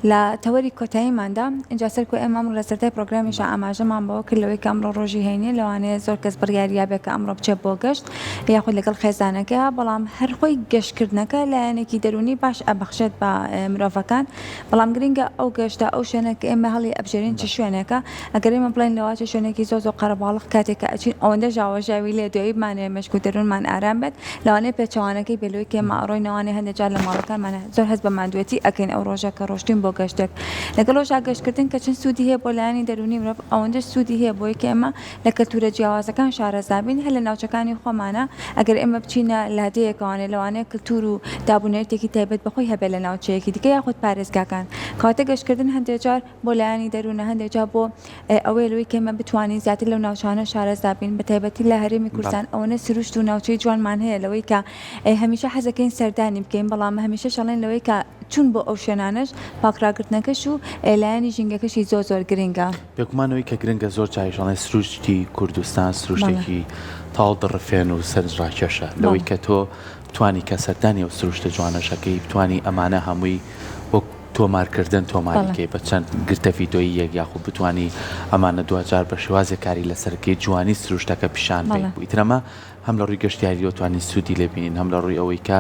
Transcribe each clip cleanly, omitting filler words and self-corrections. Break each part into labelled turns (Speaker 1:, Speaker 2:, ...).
Speaker 1: لا توري كوتاي ماندا إنجا سركو أمام رسالة برنامج شا أماجة مع بوكل لو كامرو روجي هيني لو أنا زور كسبر ياريا بك أمرو بتشبو قشت ياخد لك الخزانة كا بلام هر خوي قش كردناك لأن كي دروني باش أبخشت با مرافقان بلام جرينجا أو قشتا أو شنك إما هلي أبجرين تشوينك أقريما بلين لواتش شنك زوزو قرب على كاتك أشين أو إندا جاوا جاوي لي دويب معنى مش كترون من أرامبت لو أنا بتشوانك بلوي كما أروي نواني هند جال مالكان من زور حسب مندوتي أكين أو روجا كروشتين بوقشتك لقلوش عقش كردن كشن سودي هي بولاني دروني مرف أو إندا سودي هي بوي كما لكتورة جواز كان شعر زابين هلا نوجا كاني خمانة أقر إما بتشينا لهدية كاني لو أنا كلتورو دابونير تكي تابت بخوي هبلا نوجا كي دكيا خد باريس كان خاطر كردن هند جار بولاني درونه هند جابو أولوي كما بتواني زيادة لو نوجانا شعر زابين بتابت الله هرمي كرسان أو أنا سروش تو نوجي جوان من هي لوي كا هميشه حزكين سرداني بكين بلام هميشه شالين لوي كا چون بۆ ئەو شوێنانش پاکراگرتنەکەش و لایەنی ژینگەکەشی زۆر گرنگە
Speaker 2: پێکمانەوەی کە گرنگە زۆر جایشڵێ سروشتی کوردستان سروشتێکی تاڵ دڕفێن و سەرنجڕاکێشە لەوەی کە تۆ توانی کە سەردانی ئەو سروشتە جوانەشەکەی بتوانی ئەمانە هەمووی وەک تۆمارکردن تۆماریکەی بە چەند گرتە ڤیدۆیی یەک یاخود بتوانی ئەمانە دوجار بە شێوازێک کاری لەسەرکەی جوانی سروشتەکە پیشان بێت ئیترەمە هەم لە ڕووی گەشتیاری توانی سوودی لێبینین هەم لە ڕووی ئەوەی کە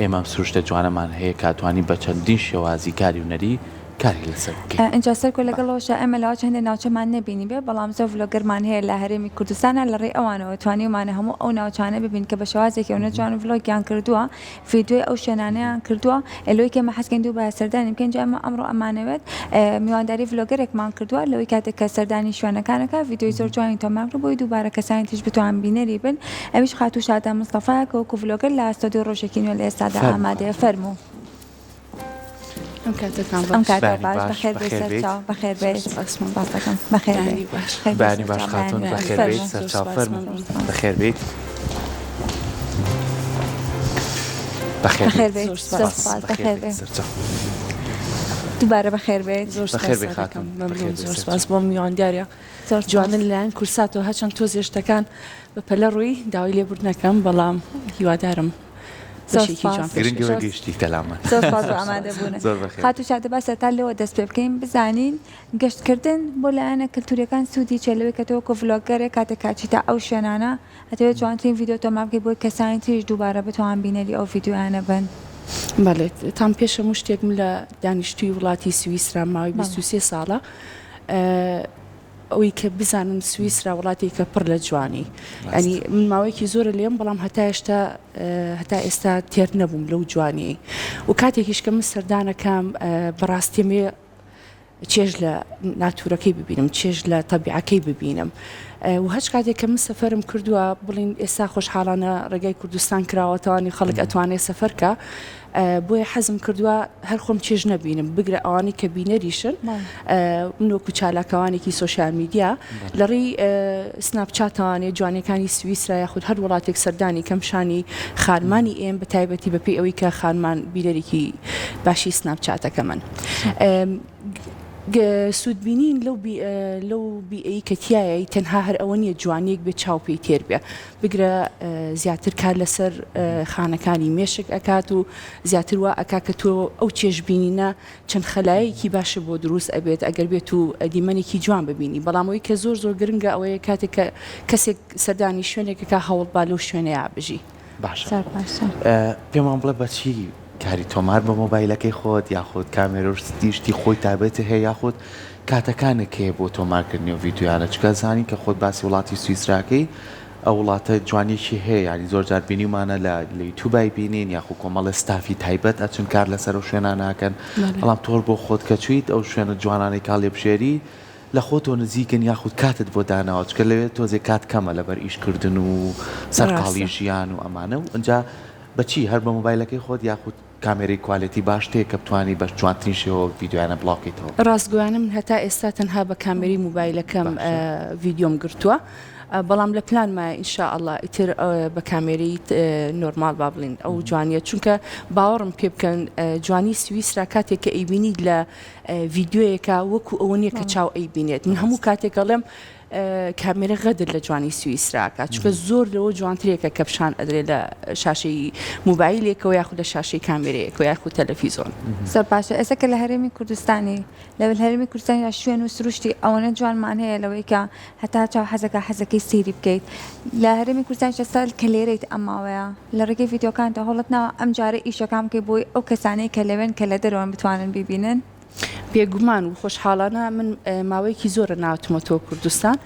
Speaker 2: ئێمە سروشتە جوانەمان هەیە کاتوانی بە چەندین شێوازی کاری و نەری کاری لەسەر
Speaker 1: اینجا سەرکۆ لەگەڵەوەشە ئەمە لەوا چەندێک ناوچەمان نەبینی بێ بەڵام زۆر ڤلۆگەرمان هەیە لە هەرێمی کوردستانە لە ڕێی ئەوانەوە توانیمانە هەموو ئەو ناوچانە ببین کە بە شێوازێکی ئەو نەجوان ڤلۆگیان کردووە ڤیدیۆی ئەو شوێنانەیان کردووە ئەلۆی کە ئێمە حەزکەین دوو بە سەردانی بکەین جا ئەمە ئەمڕۆ ئەمانەوێت میوانداری ڤلۆگەرێکمان کردووە لەوەی کاتێک کە سەردانی شوێنەکانەکە ڤیدیۆی زۆر جوانی تۆمار بۆی دووبارە کەسانی تریش بتوان بینەری بن ئەویش خاتوو شادە مستەفایە کە وەکو ڤلۆگەر لە ئەستۆدیۆ ڕۆژێکی نوێ لە ئێستادا ئامادەیە فەرموو
Speaker 3: أم كاتك
Speaker 1: أم كاتك بخير بيت سرچاو بخير بيت باسكم بخير بيت
Speaker 2: باني باش خاتون بخير بيت سرچاو فرمو بخير بيت
Speaker 1: بخير بيت بخير بيت دوباره بخير بيت
Speaker 3: بخير بيت خاتون ممنون زور سپاس بۆ میوانداریە جوانن لایەن کورساتەوە هەچەند تۆزێشتەکان بە پەلە ڕووی داوای لێبوردنەکەم بەڵام هیوادارم
Speaker 2: گرنگەوە گەشتی کەلامە
Speaker 1: زۆر سپاس بۆ ئامادەبوونە خاتوو شادە باسە تا لێوە دەست پێ بکەین بزانین گەشتکردن بۆ لایەنە کەلتوریەکان سوودی چێلەوەی کە تۆ وەکو ڤلۆگەرێک کاتێک کاچیتە ئەو شوێنانە ئەتەوێت جوانترین ڤیدیۆ تۆمار بکەیت بۆی کەسانی تریش دووبارە بتوان بینەری ئەو ڤیدیۆیانە بن
Speaker 3: بەڵێ تام پێش هەموو شتێکم لە دانیشتووی وڵاتی سویسرا ماوەی 23 ساڵە ئەوەی کە بزانم سویسرا وڵاتێکە پڕ لە جوانی ئەنی من ماوەیەکی زۆرە لێم بەڵام هەتا ئێستا تێر نەبووم لەو جوانیی و کاتێکیش کە من سەردانەکەم بەڕاستیمێ چێژ لە ناتورەکەی ببینم چێژ لە تەبیعەکەی ببینم و هەچ کاتێک کە من سەفەرم کردووە بڵین ئێستا خۆشحاڵانە ڕێگای کوردستان کراوەتەوانی خەڵک ئەتوانێت سەفەرکە بۆیە حەزم کردووە هەر خۆم چێژ نەبینم بگرە ئەوانی کە بینەریشن منۆکو چالاکەوانێکی سۆشیال میدیا لەڕێی سناپچاتەوانێت جوانەکانی سویسرا یاخود هەر وڵاتێک سەردانی کەمشانی خانمانی ئێم بە تایبەتی بەپێی ئەوەی کە خانمان بینەرێکی باشی سناپچاتەکە من سوودبینین لەو بیئەی کە تایە تەنها هەر ئەوە نیە جوانیەک بێت چاوپێی تێر بێ بگرە زیاتر کار لەسەر خانەکانی مێشک ئەکات و زیاتر وا ئەکا کە تۆ ئەو چێژبینینە چەند خەلایەکی باشە بۆ دروست ئەبێت ئەگەر بێت و دیمەنێکی جوان ببینی بەڵام ئەوەی کە زۆر گرنگە ئەوەیە کاتێک کە کەسێک سەردانی شوێنێکەکە هەوڵ با لەو شوێنەیە بژی
Speaker 2: باشە پێمان بڵێ بەچی کاری تۆمار بە مۆبایلەکەی خۆت یاخود کامێرە شتی خۆی تایبەتی هەیە یاخود کاتەکانێک هەیە بۆ تۆمارکردنی و ڤیدیۆیانە چکە زانی کە خۆت باسی وڵاتی سویسراکەی ئەو وڵاتە جوانیشی هەیە ینی زۆر جار بینیمانە لە یوتیوبای بینین یاخود کۆمەڵە ستافی تایبەت ئەچون کار لەسەر ئەو شوێنانە ناکەن بەڵام تۆر بۆ خۆت کە چویت ئەو شوێنە جوانانەی کا لێبژێری لە خۆتۆ نزیکن یاخود کاتت بۆ داناوە چکە لەوێت تۆزێک کات کەمە لەبەر ئیشکردن و سەرقاڵی ژیان و ئەمانە و ئەنجا بەچی هەر بە مۆبایلەکەی خۆت یاخود کامێرەی کوالەتی باش تێ کە بتوانی بەش جوانترین شێوە ڤیدیۆیانە بڵاوکەیتەوە
Speaker 3: ڕاستگویانم هەتا ئێستا تەنها بە کامێری مۆبایلەکەم ڤیدیۆم گرتووە بەڵام لە پلانمە ئینشاءالله ئیتر بە کامێرەی نۆرمال با بڵین ئەو جوانیە چونکە باوەڕم پێ بکەن جوانی سویسرا کاتێک کە ئەیبینیت لە ڤیدیۆیەکە وەکو ئەوە نییە کە چاو ئەیبینێت من هەموو کاتێک ئەڵێم کامێرە غەدر لە جوانی سوئیسراکە چونکە زۆر لەوە جوانترێکە کە پیشان ئەدرێت لە شاشەی موبایلێکەوە یاخود لە شاشەی کامێرەیەکەوە یاخود تەلەڤیزۆن.
Speaker 1: زۆر باشە ئێستا کە لە هەرێمی کوردستانی لەوێ هەرێمی کوردستانی شوێن و سروشتی ئەوەنە جوانمان هەیە لەوەی کە هەتا چاو حەزەکەی سیری بکەیت لە هەرێمی کوردستان ئێستا کە لێرەیت ئەماوەیە لە ڕێگەی ڤیدیۆکانتە هەوڵت ناوە ئەم جارە ئیشەکان بکەی بۆی ئەو کەسانەی کە لەوێن کە لە دەرەوەن بتوانن ببینن.
Speaker 3: بێگومان و خۆشحاڵانە من ماوەیەکی زۆرە ناوتمەتەوە کوردستان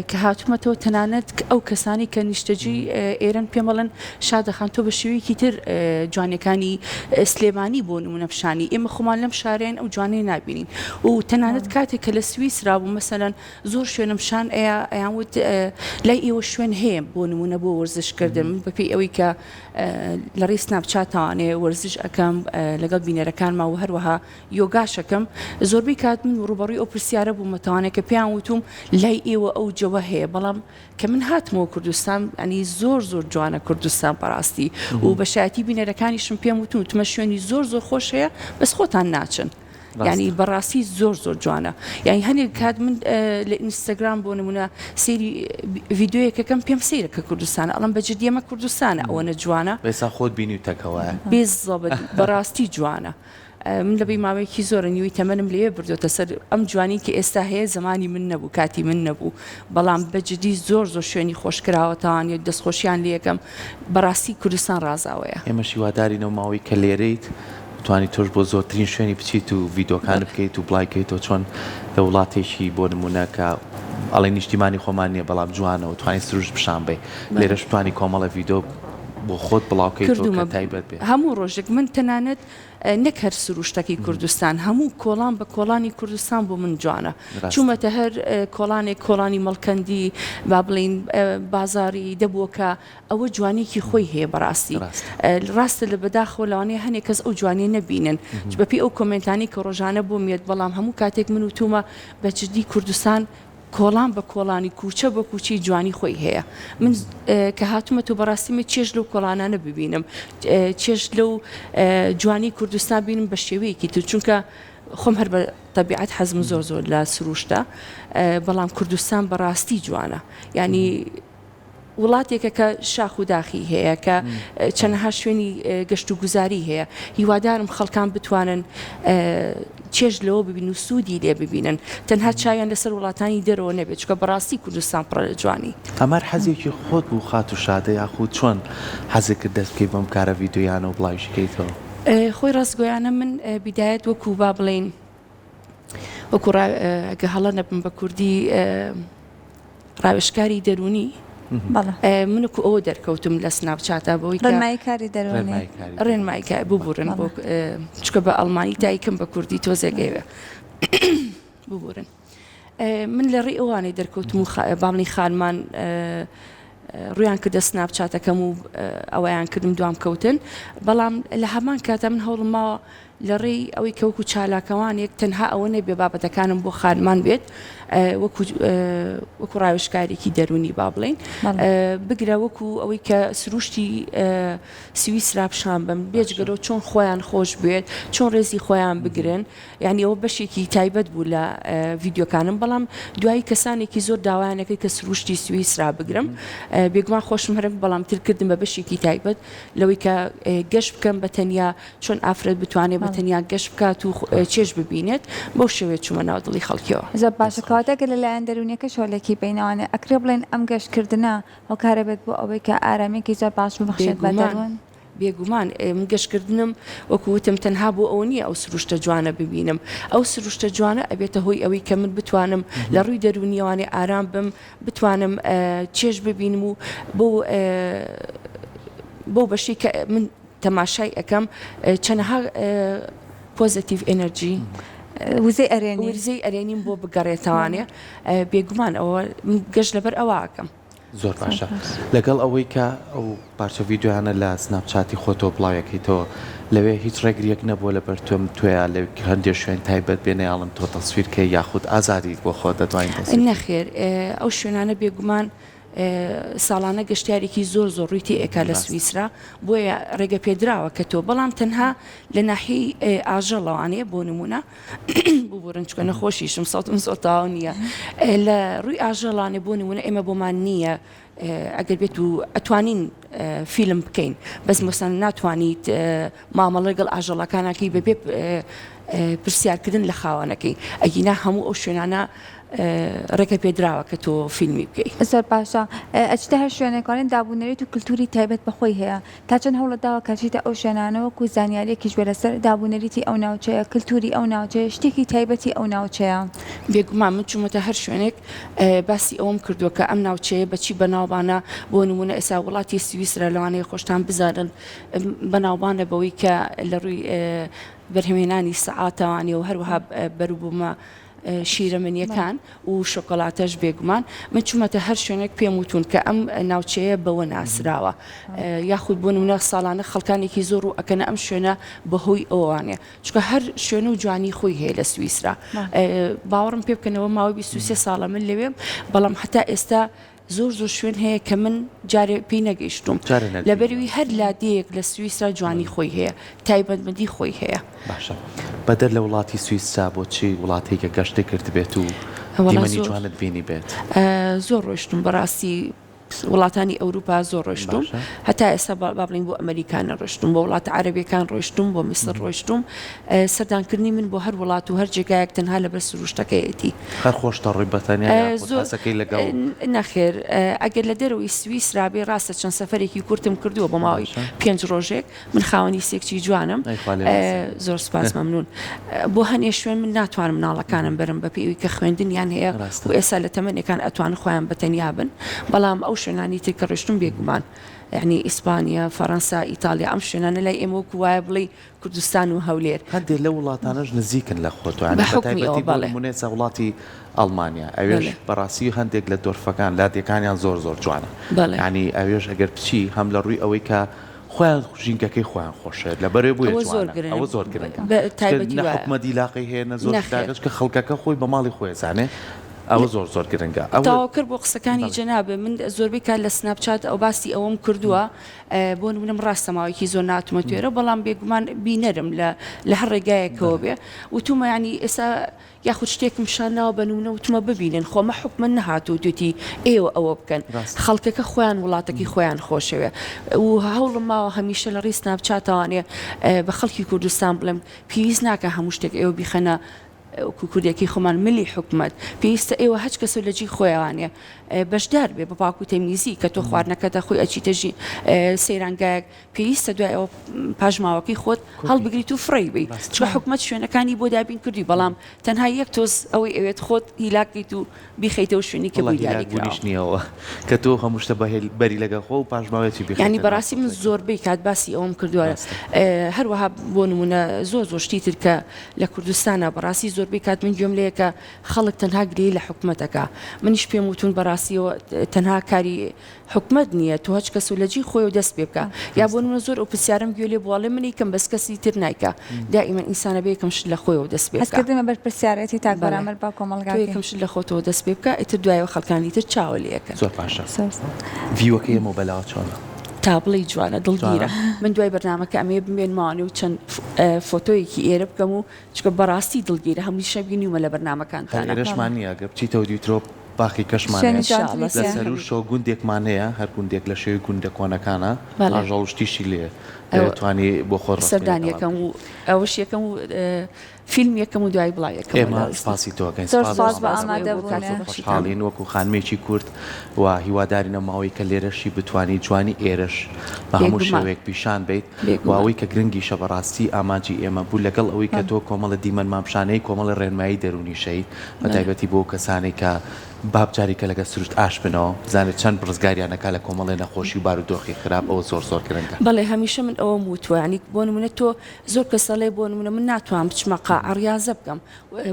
Speaker 3: کە هاتوومەتەوە تەنانەت ئەو کەسانی کە نیشتەجی ئێرن پێم بڵێن شادەخان تۆ بە شێوەیەکی تر جوانەکانی سلێمانی بۆ نمونە پیشانی ئێمە خۆمان لەم شارێن ئەو جوانەی نابینین و تەنانەت کاتێک کە لە سوئیسرا بوو مەسەلەن زۆر شوێنم شان ئەیانوت لای ئێوە شوێن هەیە بۆ نمونە بۆ وەرزشکردن من بەپێی ئەوەی کە لە ڕێی سناپچاتەوانێ وەرزش ئەەکەم لەگەڵ بینەرەکانما و هەروەها یۆگاشەکەم زۆربەی کات من ڕوبەڕووی ئەو پرسیارە بوو مەتەوانێت کە پێیان وتوم لای ئێوە ئەو جەوە هەیە بەڵام کە من هاتمەوە کوردستان ئەنی زۆر جوانە کوردستان بەڕاستی و بەشایەتی بینەرەکانیشم پێم وتون وتمە شوێنی زۆر خۆش هەیە بەس خۆتان ناچن. یعنی بەڕاستی زۆر جوانە یعنی هەنێک کات من لە ئینستاگرام بۆ نمونە سێری ڤیددیوەکەکەم پێم سیرەکە کوردستانە ئەڵم بەجددیەمە کوردستانە ئەوەنە جوانە
Speaker 2: بێسا خۆت بینیوتەکەوە
Speaker 3: بێزەبەت بەڕاستی جوانە. من لەبەی ماوەیەکی زۆرە نیوی تەمەنم لێ بردوتە سەر ئەم جوانی کە ئێستا هەیە زمانی من نەبوو کاتی من نەبوو بەڵام بەجددی زۆر شوێنی خۆشکراوەتەوانێت دەستخۆشیان لێەکەم بەڕاستی کوردستان ڕازاوەیە.
Speaker 2: ئێمە شیوادارینەوە ماوەی کە لێرەیت توانی تۆش بۆ زۆرترین شوێنی بچیت و ڤیدۆکان بکەیت و بڵایکەیتەوە چۆن لە وڵاتێکی بۆ نمونونەکە ئەڵێ نیشتیمانی خۆمان نییە بەڵام جوانە و توانی سروش بشان بێ لێرەش توانی کۆمەڵە ڤیدۆ بۆ خۆت بڵاوکەیتەوە تایبەت بێ.
Speaker 3: هەموو ڕۆژێک من تەنانەت نەک هەر سروشتەکەی کوردستان هەموو کۆڵان بە کۆڵانی کوردستان بۆ من جوانە چوومەتە هەر کۆڵانی مەڵکەندی با بڵین بازاری دەبووکە ئەوە جوانێکی خۆی هەیە بەڕاستی ڕاستە لە بەداخۆ لەوانەیە هەنێک کەس ئەو جوانی نەبینن بەپی ئەو کۆمنتانی کە ڕۆژانە بۆ میێت بەڵام هەموو کاتێک من وتومە بەجددی کوردستان کۆڵان بە کۆڵانی کوچە بە کوچی جوانی خۆی هەیە من کە هاتوومە تو بەڕاستیمە چێژ لەو کۆڵانانە ببینم چێژ لەو جوانی کوردستان بینم بە شێوەیەکی تر چونکە خۆم هەر بە تەبیعەت حەزم زۆر لە سروشتە بەڵام کوردستان بەڕاستی جوانە ینی وڵاتێکە کە شاخ و داخی هەیە کە چەندەها شوێنی گەشت و گوزاری هەیە هیوادارم خەڵکان بتوانن چێژ لەوە ببین و سوودی لێ ببینن تەنها چاویان لەسەر وڵاتانی دەرەوە نەبێت چکە بەڕاستی کوردستان پڕە لە جوانی.
Speaker 2: ئەمار حەزێکی خۆت بوو خات و شادە یاخود چۆن حەزێکرد دەست بکەیت بەم کارە ڤیدۆیانە و بڵاویشکەیتەوە؟
Speaker 3: خۆی ڕاستگۆیانە من بیدایەت وەکو با بڵێن وەکو ئەگە هەڵە نەبم بە کوردی ڕاوێژکاری دەرونی منکو ئەوە دەرکەوتم لە سناپچاتە بۆی
Speaker 1: ڕێنمایی کاری دەرونی
Speaker 3: ڕێنمایکە ببورن بۆ چکە بە ئەڵمانی دایکم بە کوردی تۆزێگەیوە ببورن من لە ڕێی ئەوانەی دەرکەوتم و باڵی خانمان ڕویان کردە سناپچاتەکەم و ئەوەیان کردم دوام کەوتن بەڵام لە هەمان کاتە من هەوڵماوە لە ڕێی ئەوەی کەوەکو چالاکەوانێک تەنها ئەوە نەبێ بابەتەکانم بۆ خانمان بێت وەکو ڕاوێژکارێکی دەرونی با بڵێن بگرە وەکو ئەوەی کە سروشتی سوئیسرا پیشان بم بێجگەرەوە چۆن خۆیان خۆش بێت چۆن ڕێزی خۆیان بگرن یعنی ئەوە بەشێکی تایبەت بوو لە ڤیددیۆکانم بەڵام دوایی کەسانێکی زۆر داوایانەکەی کە سروشتی سوئیسرا بگرم بێگومان خۆشم هەرم بەڵام ترکردم بە بەشێکی تایبەت لەوەی کە گەشت بکەم بە تەنیا چۆن ئافرەت بتوانێت بە تەنیا گەشت بکات و چێژ ببینێت بەو شێوێ چوومە ناو دڵی خەڵکیەوە.
Speaker 1: زۆر باشە کاتێک لەلایەن دەرونیەکە شۆلێکی بینەوانێ ئەکرێ بڵێن ئەم گەشتکردنە ئەو کارە بێت بۆ ئەوەی کە ئارامێکی زۆر باش ببەخشێت بە دەروون.
Speaker 3: بێگومان من گەشتکردنم وەکووتم تەنها بۆ ئەو نییە ئەو سروشتە جوانە ببینم ئەو سروشتە جوانە ئەبێتە هۆی ئەوەی کە من بتوانم لە ڕووی دەرونیەوانێ ئارام بم بتوانم چێژ ببینم و بۆ بەشی کە من تەماشای ئەەکەم چەندەها پۆزیتیڤ ئێنەرژی
Speaker 1: وزەی
Speaker 3: ئەرێنیم بۆ بگەڕێتەوانێ بێگومان ئەوە گەشت لەبەر ئەوواکەم.
Speaker 2: زۆر باشە لەگەڵ ئەوەی کە ئەو پارچە ڤیددیۆیانە لە سناپچاتی خۆتەوە بڵاوەکەیتەوە لەوێ هیچ ڕێگریەک نەبووە لە بەرتۆم توێە لە هەندێک شوێن تایبەت بێنەیاڵم تۆ تەسویرکە یاخود ئازادی بۆ خۆ دەتوانین
Speaker 3: نەخێر ئەو شوێنانە بێگومان ساڵانە گەشتیارێکی زۆر ڕوویتی ئێکا لە سویسرا بۆیە ڕێگە پێدراوە کە تۆ بەڵام تەنها لە ناحی ئاژەڵەوانەیە بۆ نمونە ببورن چکە نەخۆشیشم سەڵتم زۆر تاو نییە لە ڕووی ئاژەڵانێ بۆ نمونە ئێمە بۆمان نییە ئەگەر بێت و ئەتوانین فیلم بکەین بەس مەسەن ناتوانیت مامەڵە لەگەڵ ئاژەڵەکانەکەی بەبێ پرسیارکردن لە خاوەنەکەی ئەگینا هەموو ئەو شوێنانە ڕێگە پێدراوە کە تۆ فیلمی بکەیت.
Speaker 1: زۆر باشە ئەچتە هەر شوێنەکانین دابوونەریت و کللتوری تایبەت بەخۆی هەیە تا چەند هەوڵەداوە کاچیتە ئەو شوێنانەوەکو زانیاریەکیش بێ لەسەر دابوونەریتی ئەو ناوچەیە کللتوری ئەو ناوچەیە شتێکی تایبەتی ئەو ناوچەیە.
Speaker 3: بێگومان من چوومەتە هەر شوێنێک باسی ئەوم کردووە کە ئەم ناوچەیە بەچی بەناوبانە بۆ نمونە ئێستا وڵاتی سویسرا لەوانەیە خۆشتان بزانن بەناوبانە بەوەی کە لە ڕووی بەرهەمێنانی سەعاتەوانی و هەروەها بەروبوومە شیرەمەنیەکان و شۆکۆلاتەش بێگومان من چوومەتە هەر شوێنێک پێم وتون کە ئەم ناوچەیە بەوە ناسراوە یاخود بۆ نمونە ساڵانە خەڵکانێکی زۆر و ئەکەنە ئەم شوێنە بەهۆی ئەوانێ چکە هەر شوێنە و جوانی خۆی هەیە لە سویسرا باوەڕم پێ بکەنەوە ماوەی 23 ساڵە من لەوێم بەڵام هەتا ئێستا زۆر شوێن هەیە کە من جارێ پێی نەگەیشتم لەبەروی هەر لادەیەک لە سویسرا جوانی خۆی هەیە تایبەتمەندی خۆی هەیە.
Speaker 2: باشە بەدەر لە وڵاتی سویسرا بۆچی وڵاتێکە گەشتێک کرد بێت و دیمەنی جوانت بینی بێت؟
Speaker 3: زۆر ڕۆیشتم بەڕاستی وڵاتانی ئەوروپا زۆر ڕۆیشتم هەتا ئێستا با بڵین بۆ ئەمریکانە ڕۆیشتم بۆ وڵاتە عەرەبیەکان ڕۆیشتم بۆ میسر ڕۆیشتم سەردانکردنی من بۆ هەر وڵات و هەر جێگایەک تەنها لەبەر سروشتەکەیەتی
Speaker 2: هەر خۆشتە ڕووی بەتەنیاسەکەی لەگەڵ
Speaker 3: نەخێر ئەگەر لە دەرەوەی سویسرا بێ ڕاستە چەند سەفەرێکی کورتم کردووە بۆ ماوەی 5 ڕۆژێک من خاوەنی سێکچی جوانم زۆر سپاس مەمنون بۆ هەنێ شوێن من ناتوانم مناڵەکانم بەرم بە پێوی کە خوێندنیان هەیە و ئێستا لە تەمەنێکان ئەتوان خۆیان بەتەنیا بن بەڵام ئەو شوێنانی تر کە ڕۆیشتم بێگومان یعنی ئیسپانیا فەڕەنسا ئیتالیا ئەم شوێنانە لای ئێمە وەکو وایە بڵێ کوردستان و هەولێر
Speaker 2: هەندێک لە وڵاتانەش نزیکن لە خۆتوانێتە وڵاتی ئەڵمانیا ئەوێش بەڕاستی هەندێک لە دۆرفەکان لادیەکانیان زۆر جوانە ینی ئەوێش ئەگەر بچی هەم لە ڕووی ئەوەی کە خۆیان ژینگەکەی خۆیان خۆشێت لە بەرێ بووە ئەوە زۆر گرنگە حکومەتی لاقی هەیە نە زۆر کە خەڵکەکە خۆی بە ماڵی خۆی زانێ ئەوە زۆر گرنگە
Speaker 3: تاوا کرد بۆ قسەکانی جەنابێ من زۆربەی کار لە سناپچات ئەو باسی ئەوەم کردووە بۆ نمونەم ڕاستەماوەیەکی زۆر ناتومە توێرە بەڵام بێگومان بینەرم لە هەر ڕێگایەکەوە بێ وتومە ینی ئێستا یاخود شتێکم شانناوە بە نمونە وتمە ببینن خۆمە حکومە نەهاتوو توتی ئێوە ئەوە بکەن خەڵکەکە خۆیان وڵاتێکی خۆیان خۆشەوێ و هەوڵم ماوە هەمیشە لە ڕێی سناپچاتەوانێ بە خەڵکی کوردستان بڵێم پێویست ناکە هەموو شتێک ئێوە بیخەنە کوردێکی خۆمان ملی حکومت پێویستە ئێوە هەچ کەس لە جی خۆیانێ بەشدار بێ بە پاک و تەمیزی کە تۆ خواردنەکەتە خۆی ئەچیتەژی سەیرانگایەک پێویستە دوای ئەوە پاژماوەکەی خۆت هەڵبگریت و فڕی بی چکە حکومت شوێنەکانی بۆ دابین کردی بەڵام تەنها یەک تۆز ئەوەی ئەوێت خۆت هیلاکیت و بیخەیتەوە شوێنی کە بۆی دیاریکراوە
Speaker 2: نیەوە کە تۆ هەموو شتە بەری لەگە خۆ و پاژماوەتی بخ
Speaker 3: ینی بەڕاستی من زۆربەی کات باسی ئەوم کردووە هەروەها بۆ نمونە زۆر شتی تر کە لە کوردستانە بەڕاستی زۆربەی کات من گوێم لەیە کە خەڵک تەنها گرێی لە حکومەتەکە منیش پێم وتون بەڕاستیەوە تەنها کاری حکومت نییە تۆ هەچ کەس و لە جی خۆی و دەست پێ بکە یا بۆ نمونە زۆر ئەو پرسیارم گوێ لێ بواڵێ منی کەم بەس کەسی تر نایکە دائیمەن ئینسانە بێ یەکەم شت لە خۆی و دەست پێ بکە
Speaker 1: هەستکردنە بەر پرسیارەتی تا بەرامبەر با کۆمەڵگا
Speaker 3: یەکەم شت لە خۆتەوە دەست پێ بکە ئیتر دوایەوە خەڵکانی تر چاوە لێەکەن
Speaker 2: زۆر باشە ڤیوەکەی مۆبایلەوە چۆنە
Speaker 3: تابڵی جوانە دڵگیرە من دوای بەرنامەکە ئەمێ بمێنمانێ و چەند فۆتۆیەکی ئێرە بکەم و چکە بەڕاستی دڵگیرە هەمیشە بینیومە لە بەرنامەکانتانە
Speaker 2: ئێرەشمان نییە گە بچیتەوە دیوترۆ باقی کەشمانە لەسەر شۆ گوندێکمان هەیە هەر گوندێک لە شێوی گوندە کۆنەکانە ئاژەڵشتیشی لێ توانی بۆ خۆ
Speaker 3: سەردانیەکەم و ئەوەش یەکەم و فیلم یەکەم و دوای بڵای
Speaker 2: ئێمە سپاسی تۆکەین خۆشحاڵین وەکو خانمێکی کورد و هیوادارینە ماوەی کە لێرەشی بتوانی جوانی ئێرش بە هەموو شێوەیەک پیشان بیت واوەی کە گرنگیشە بەڕاستی ئاماجی ئێمە بوو لەگەڵ ئەوەی کە تۆ کۆمەڵە دیمەن مامشانەی کۆمەڵە ڕێنمایی دەرونیشەیت بە تایبەتی بۆ کەسانێک کە بابجاریکە لەگە سروشت ئاش بنەوە بزانێت چەند ڕزگاریانەکە لە کۆمەڵی نەخۆشی و بارودۆخی خراپ ئەوە زۆر گرنگە
Speaker 3: بەڵێ هەمیشە من ئەوە وتوانی بۆ نمونە تۆ زۆر کەسەڵێ بۆ نمونە من ناتوانم بچمە قاع ڕاضە بکەم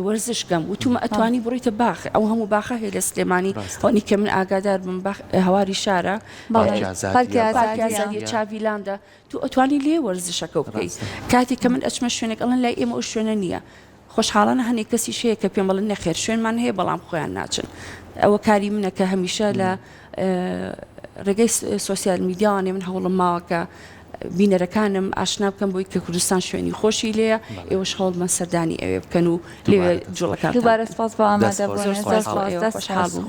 Speaker 3: وەرزش بکەم وتومە ئەتوانی بڕیتە باخ ئەو هەموو باخە هەیە لە سلێمانی ئەوەی کە من ئاگادار بم هەواری شارە پارکی چاویلاندا تو ئەتوانی لێ وەرزشەکە بکەیت کاتێک کە من ئەچمە شوێنێک ئەڵەن لای ئێمە ئەو شوێنە نییە خۆشحاڵانە هەنێک کەسی شەیە کە پێم بڵن نەخێر شوێنمان هەیە بەڵام خۆیان ناچن ئەوە کاری منە کە هەمیشە لە ڕێگەی سوسیال میدیاوانێ من هەوڵم ماوەکە بینەرەکانم ئاشنا بکەم بۆی کە کوردستان شوێنی خۆشی لێە ئێوەش هەوڵمە سەردانی ئەوێ بکەن و لێوێ جوڵەکان
Speaker 1: دووبارە سپاس بۆ ئامادەبوونێ
Speaker 2: دەست
Speaker 1: زۆر سپاس دەست
Speaker 3: خۆشحاڵ بووم.